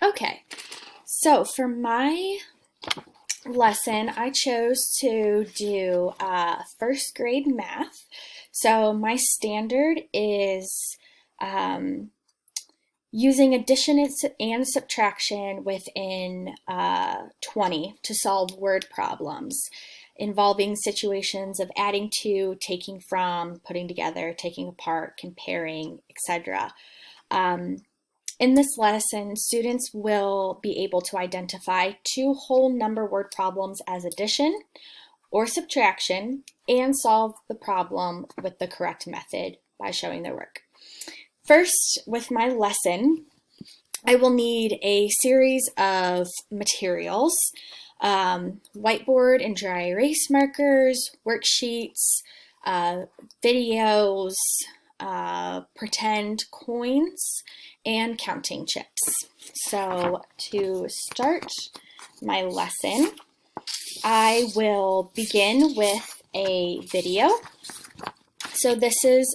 Okay, so for my lesson, I chose to do first grade math. So my standard is using addition and subtraction within 20 to solve word problems involving situations of adding to, taking from, putting together, taking apart, comparing, etc. In this lesson, students will be able to identify two whole number word problems as addition or subtraction and solve the problem with the correct method by showing their work. First, with my lesson, I will need a series of materials, whiteboard and dry erase markers, worksheets, videos, pretend coins, and counting chips. So to start my lesson, I will begin with a video. So this is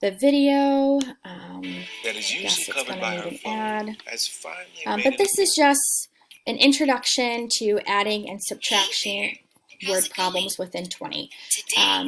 the video. That is usually covered by her phone, has finally but this is just an introduction to adding and subtraction word problems within 20.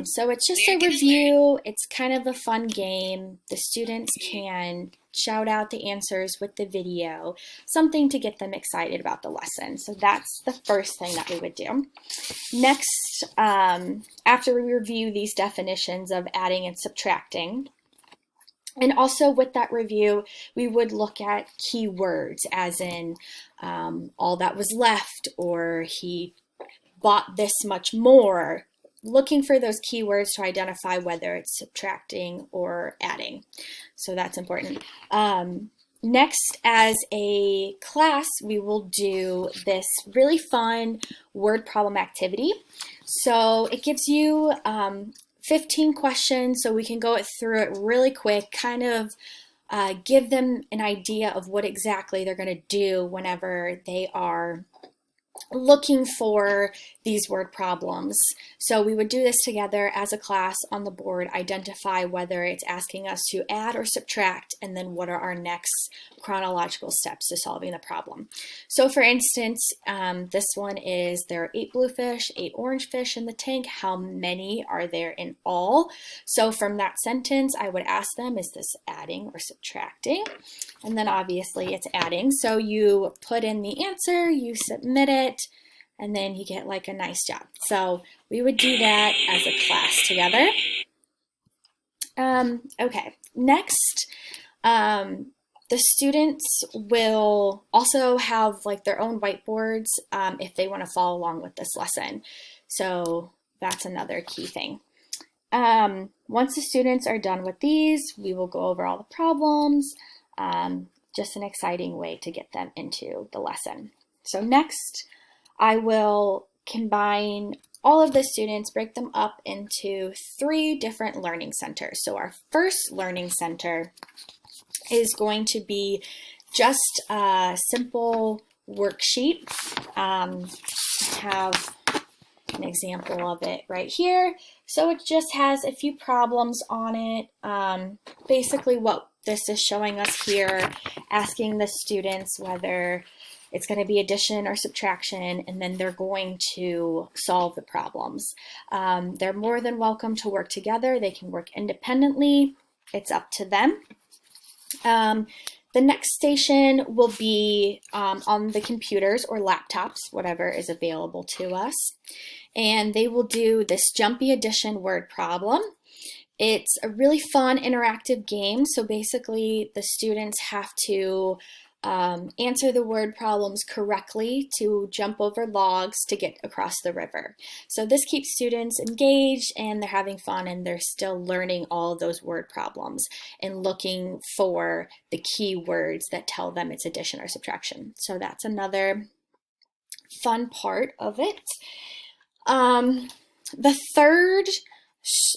So it's just a review. It's kind of a fun game. The students can shout out the answers with the video, something to get them excited about the lesson. So that's the first thing that we would do. Next, after we review these definitions of adding and subtracting, and also with that review, we would look at keywords, as in all that was left, or he bought this much more, looking for those keywords to identify whether it's subtracting or adding. So that's important. Next, as a class, we will do this really fun word problem activity. So it gives you 15 questions, so we can go through it really quick, kind of give them an idea of what exactly they're going to do whenever they are looking for these word problems. So we would do this together as a class on the board, identify whether it's asking us to add or subtract, and then what are our next chronological steps to solving the problem. So for instance, this one is there are 8 blue fish, 8 orange fish in the tank. How many are there in all? So from that sentence, I would ask them, is this adding or subtracting? And then obviously it's adding. So you put in the answer, you submit it, and then you get like a nice job. So we would do that as a class together. Okay, next, the students will also have like their own whiteboards if they want to follow along with this lesson. So that's another key thing. Once the students are done with these, we will go over all the problems. Just an exciting way to get them into the lesson. So next, I will combine all of the students, break them up into 3 different learning centers. So our first learning center is going to be just a simple worksheet. I have an example of it right here. So it just has a few problems on it. Basically what this is showing us here, asking the students whether it's going to be addition or subtraction, and then they're going to solve the problems. They're more than welcome to work together. They can work independently. It's up to them. The next station will be on the computers or laptops, whatever is available to us. And they will do this Jumpy addition word problem. It's a really fun interactive game. So basically the students have to answer the word problems correctly to jump over logs to get across the river. So this keeps students engaged and they're having fun and they're still learning all of those word problems and looking for the key words that tell them it's addition or subtraction. So that's another fun part of it. The third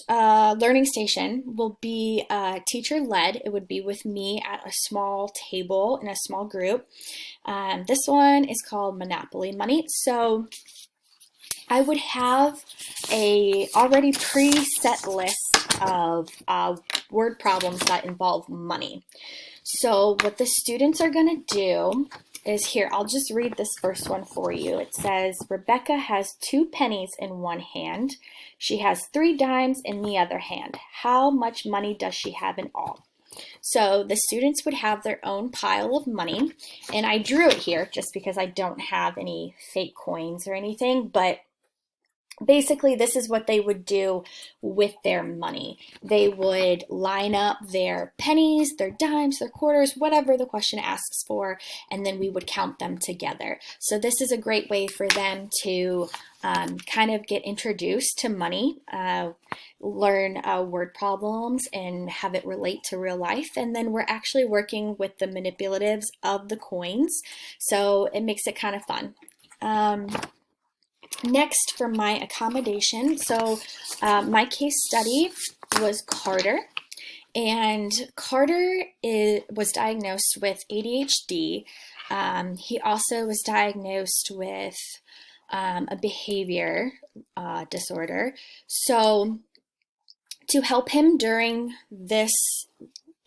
learning station will be teacher-led. It would be with me at a small table in a small group. This one is called Monopoly Money. So I would have a already preset list of word problems that involve money. So what the students are going to do is here. I'll just read this first one for you. It says, Rebecca has 2 pennies in one hand. She has 3 dimes in the other hand. How much money does she have in all? So the students would have their own pile of money, and I drew it here just because I don't have any fake coins or anything, but basically this is what they would do with their money. They would line up their pennies, their dimes, their quarters, whatever the question asks for, and then we would count them together. So this is a great way for them to kind of get introduced to money, learn word problems and have it relate to real life. And then we're actually working with the manipulatives of the coins, so it makes it kind of fun. Next, for my accommodation, so my case study was Carter, and Carter was diagnosed with ADHD. He also was diagnosed with a behavior disorder. So to help him during this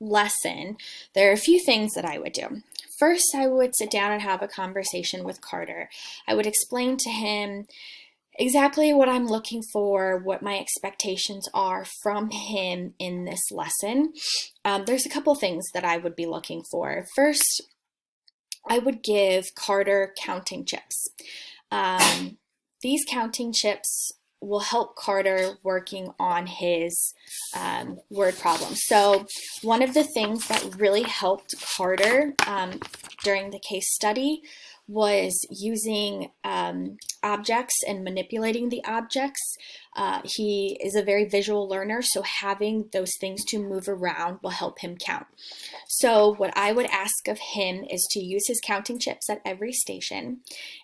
lesson, there are a few things that I would do. First, I would sit down and have a conversation with Carter. I would explain to him exactly what I'm looking for, what my expectations are from him in this lesson. There's a couple things that I would be looking for. First, I would give Carter counting chips. These counting chips will help Carter working on his word problems. So one of the things that really helped Carter during the case study was using objects and manipulating the objects. He is a very visual learner, so having those things to move around will help him count. So what I would ask of him is to use his counting chips at every station,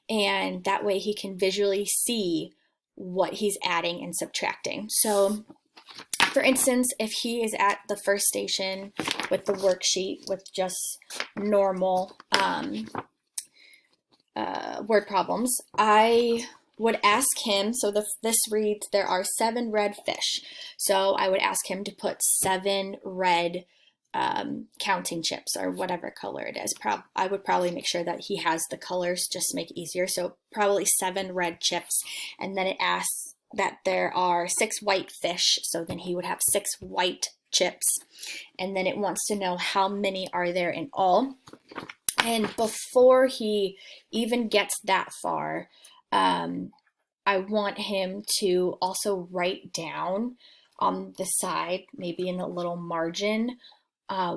and that way he can visually see what he's adding and subtracting. So for instance, if he is at the first station with the worksheet with just normal word problems, I would ask him, so this reads, there are 7 red fish. So I would ask him to put 7 red counting chips or whatever color it is. I would probably make sure that he has the colors just to make it easier. So probably 7 red chips. And then it asks that there are 6 white fish. So then he would have 6 white chips. And then it wants to know how many are there in all. And before he even gets that far, I want him to also write down on the side, maybe in a little margin,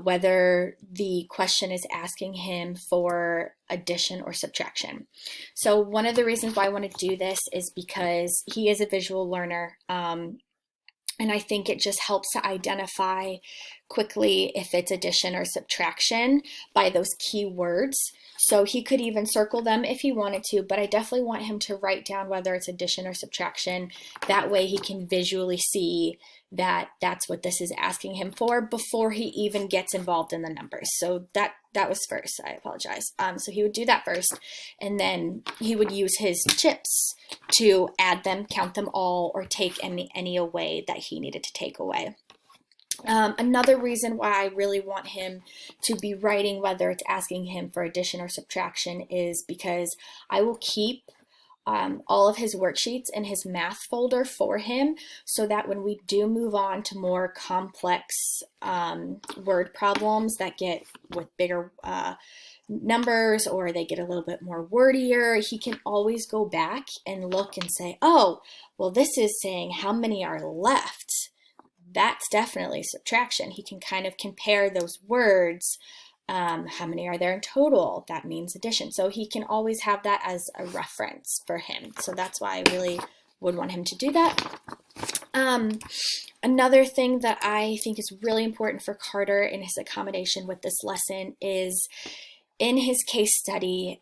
whether the question is asking him for addition or subtraction. So one of the reasons why I want to do this is because he is a visual learner, and I think it just helps to identify quickly if it's addition or subtraction by those key words. So he could even circle them if he wanted to, but I definitely want him to write down whether it's addition or subtraction. That way he can visually see that that's what this is asking him for before he even gets involved in the numbers. So that was first. I apologize. So he would do that first, and then he would use his chips to add them, count them all, or take any away that he needed to take away. Another reason why I really want him to be writing whether it's asking him for addition or subtraction is because I will keep all of his worksheets in his math folder for him, so that when we do move on to more complex word problems that get with bigger numbers, or they get a little bit more wordier, he can always go back and look and say, oh, well, this is saying how many are left. That's definitely subtraction. He can kind of compare those words. How many are there in total? That means addition. So he can always have that as a reference for him. So that's why I really would want him to do that. Another thing that I think is really important for Carter in his accommodation with this lesson is in his case study,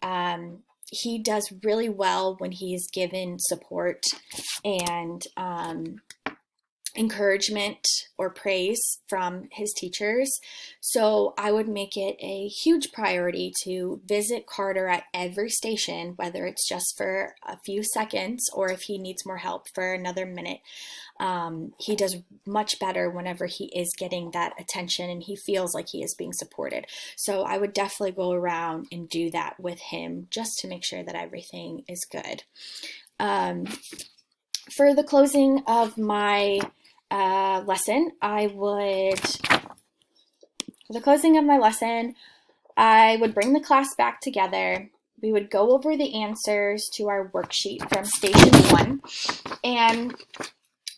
he does really well when he is given support and encouragement or praise from his teachers. So I would make it a huge priority to visit Carter at every station, whether it's just for a few seconds or if he needs more help for another minute. He does much better whenever he is getting that attention and he feels like he is being supported. So I would definitely go around and do that with him just to make sure that everything is good. For the closing of my lesson, I would bring the class back together. We would go over the answers to our worksheet from station 1, and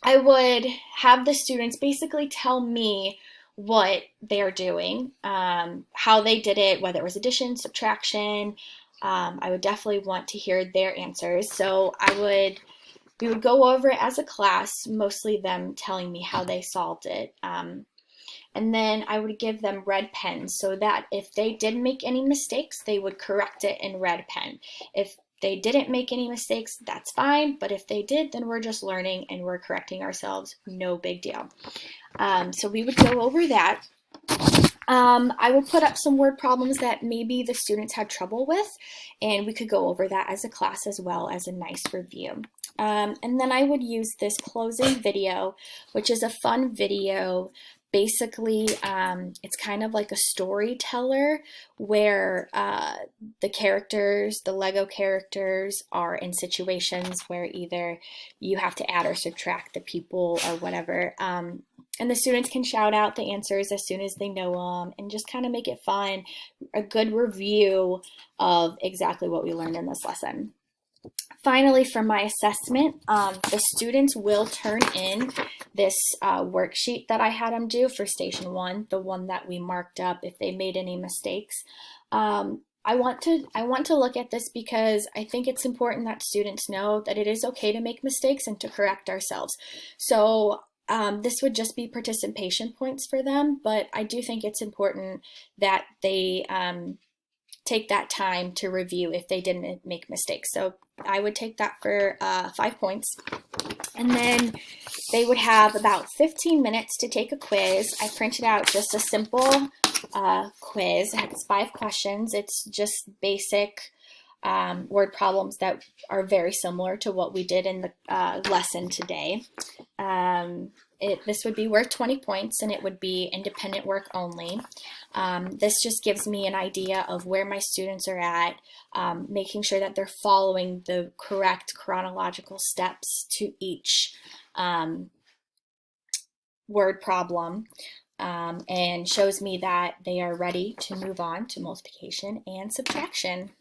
I would have the students basically tell me what they're doing, how they did it, whether it was addition, subtraction. I would definitely want to hear their answers. So we would go over it as a class, mostly them telling me how they solved it. And then I would give them red pens so that if they did make any mistakes, they would correct it in red pen. If they didn't make any mistakes, that's fine. But if they did, then we're just learning and we're correcting ourselves. No big deal. So we would go over that. I would put up some word problems that maybe the students had trouble with, and we could go over that as a class as well as a nice review. And then I would use this closing video, which is a fun video. Basically, it's kind of like a storyteller where the Lego characters are in situations where either you have to add or subtract the people or whatever. And the students can shout out the answers as soon as they know them and just kind of make it fun, a good review of exactly what we learned in this lesson. Finally, for my assessment, the students will turn in this worksheet that I had them do for Station 1, the one that we marked up if they made any mistakes. I want to look at this because I think it's important that students know that it is okay to make mistakes and to correct ourselves. So this would just be participation points for them, but I do think it's important that they take that time to review if they didn't make mistakes. So I would take that for 5 points. And then they would have about 15 minutes to take a quiz. I printed out just a simple quiz. It's 5 questions. It's just basic word problems that are very similar to what we did in the lesson today. This would be worth 20 points, and it would be independent work only. This just gives me an idea of where my students are at, making sure that they're following the correct chronological steps to each word problem, and shows me that they are ready to move on to multiplication and subtraction.